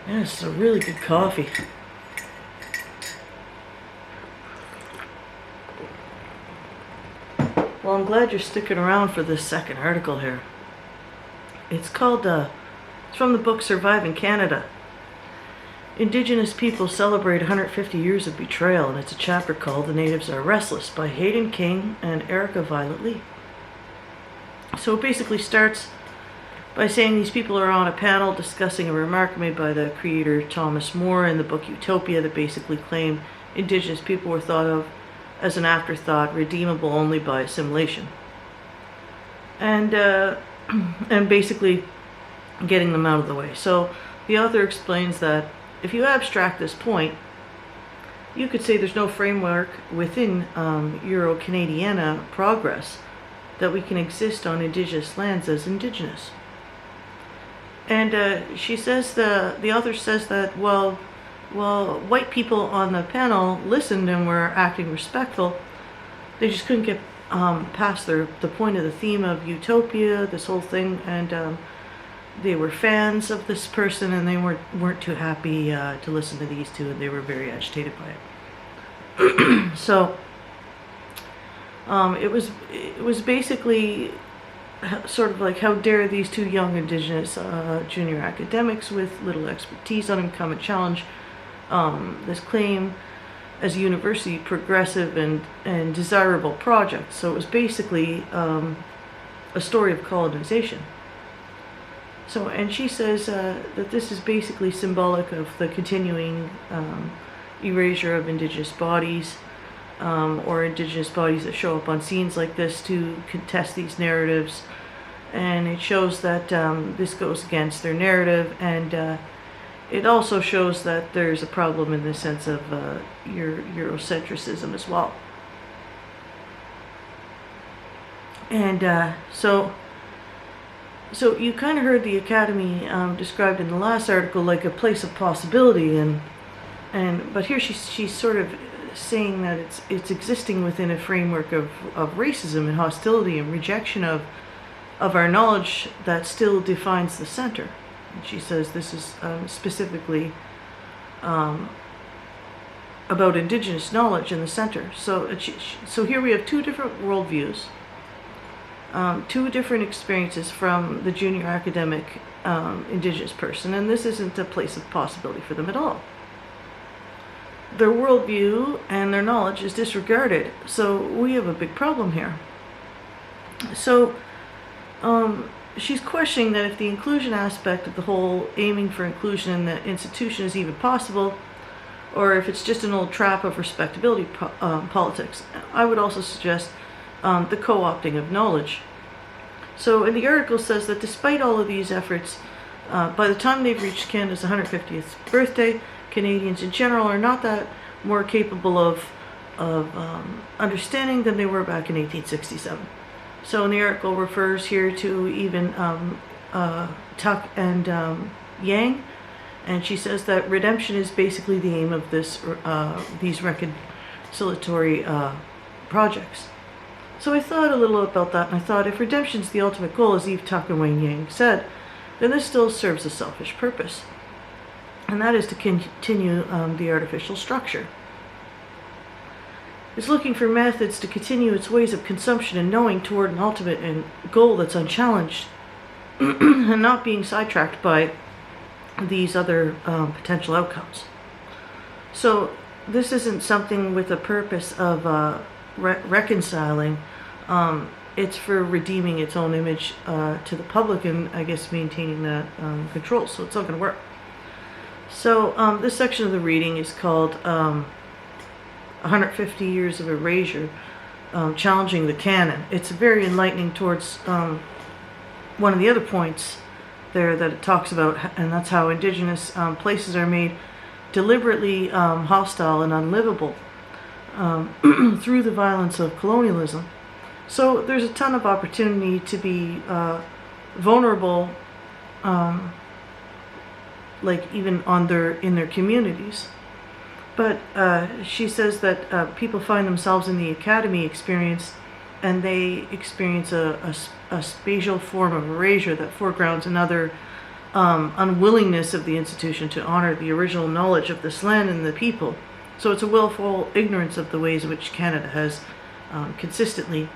Yeah, it's a really good coffee. Well, I'm glad you're sticking around for this second article here. It's called, it's from the book Surviving Canada. Indigenous People Celebrate 150 Years of Betrayal, and it's a chapter called The Natives Are Restless by Hayden King and Erica Violet Lee. So it basically starts by saying these people are on a panel discussing a remark made by the creator Thomas More in the book Utopia that basically claimed Indigenous people were thought of as an afterthought, redeemable only by assimilation. And basically getting them out of the way. So the author explains that if you abstract this point, you could say there's no framework within Euro-Canadiana progress that we can exist on Indigenous lands as Indigenous. And she says, the author says that, well, white people on the panel listened and were acting respectful. They just couldn't get past the point of the theme of Utopia, this whole thing, and they were fans of this person, and they weren't too happy to listen to these two, and they were very agitated by it. So it was basically sort of like, how dare these two young Indigenous junior academics with little expertise on him come and challenge this claim as a university progressive and desirable project. So it was basically a story of colonization. So, and she says that this is basically symbolic of the continuing erasure of Indigenous bodies, or Indigenous bodies that show up on scenes like this to contest these narratives. And it shows that this goes against their narrative, and it also shows that there's a problem in the sense of Eurocentrism as well. And so you kind of heard the Academy described in the last article like a place of possibility, but here she's sort of saying that it's existing within a framework of racism and hostility and rejection of our knowledge that still defines the center. And she says this is specifically about Indigenous knowledge in the center. So here we have two different worldviews, two different experiences from the junior academic Indigenous person, and this isn't a place of possibility for them at all. Their worldview and their knowledge is disregarded, so we have a big problem here. So she's questioning that if the inclusion aspect of the whole aiming for inclusion in the institution is even possible, or if it's just an old trap of respectability politics. I would also suggest the co-opting of knowledge. So in the article says that despite all of these efforts, by the time they've reached Canada's 150th birthday, Canadians in general are not that more capable of understanding than they were back in 1867. So in the article refers here to even Tuck and Yang, and she says that redemption is basically the aim of these reconciliatory projects. So I thought a little about that, and I thought if redemption's the ultimate goal, as Eve Tuck and Wayne Yang said, then this still serves a selfish purpose, and that is to continue the artificial structure. It's looking for methods to continue its ways of consumption and knowing toward an ultimate and goal that's unchallenged and not being sidetracked by these other potential outcomes. So this isn't something with a purpose of reconciling. It's for redeeming its own image to the public and I guess maintaining that control. So it's not going to work. So this section of the reading is called 150 Years of Erasure, Challenging the Canon. It's very enlightening towards one of the other points there that it talks about, and that's how Indigenous places are made deliberately hostile and unlivable through the violence of colonialism. So there's a ton of opportunity to be vulnerable, like even in their communities. But she says that people find themselves in the academy experience, and they experience a spatial form of erasure that foregrounds another unwillingness of the institution to honor the original knowledge of this land and the people. So it's a willful ignorance of the ways in which Canada has consistently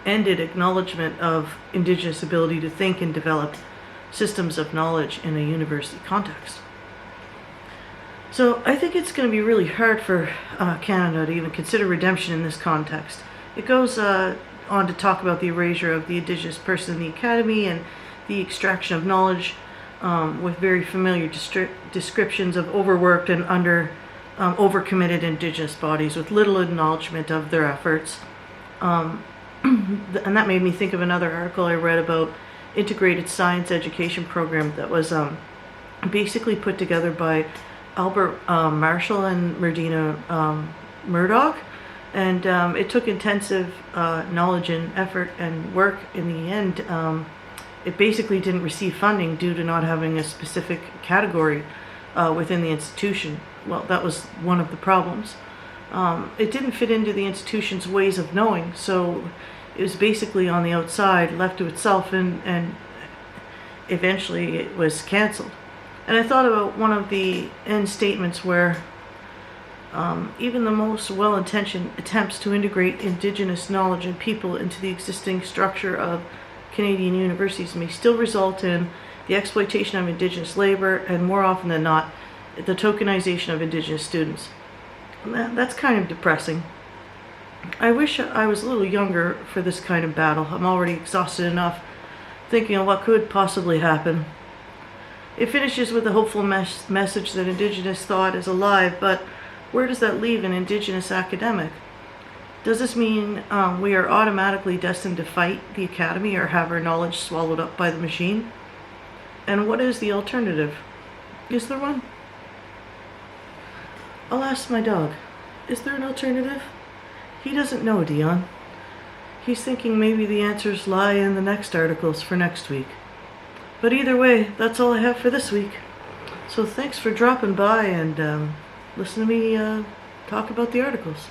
ended acknowledgement of Indigenous ability to think and develop systems of knowledge in a university context. So I think it's going to be really hard for Canada to even consider redemption in this context. It goes on to talk about the erasure of the Indigenous person in the academy and the extraction of knowledge with very familiar descriptions of overworked and overcommitted Indigenous bodies with little acknowledgement of their efforts. And that made me think of another article I read about integrated science education program that was basically put together by Albert Marshall and Merdina Murdoch, and it took intensive knowledge and effort and work. In the end, it basically didn't receive funding due to not having a specific category within the institution. Well, that was one of the problems. It didn't fit into the institution's ways of knowing, so it was basically on the outside, left to itself, and eventually it was canceled. And I thought about one of the end statements where even the most well-intentioned attempts to integrate Indigenous knowledge and people into the existing structure of Canadian universities may still result in the exploitation of Indigenous labor and, more often than not, the tokenization of Indigenous students. That's kind of depressing. I wish I was a little younger for this kind of battle. I'm already exhausted enough thinking of what could possibly happen. It finishes with a hopeful message that Indigenous thought is alive, but where does that leave an Indigenous academic? Does this mean we are automatically destined to fight the academy or have our knowledge swallowed up by the machine? And what is the alternative? Is there one? I'll ask my dog. Is there an alternative? He doesn't know, Dion. He's thinking maybe the answers lie in the next articles for next week. But either way, that's all I have for this week. So thanks for dropping by and listen to me talk about the articles.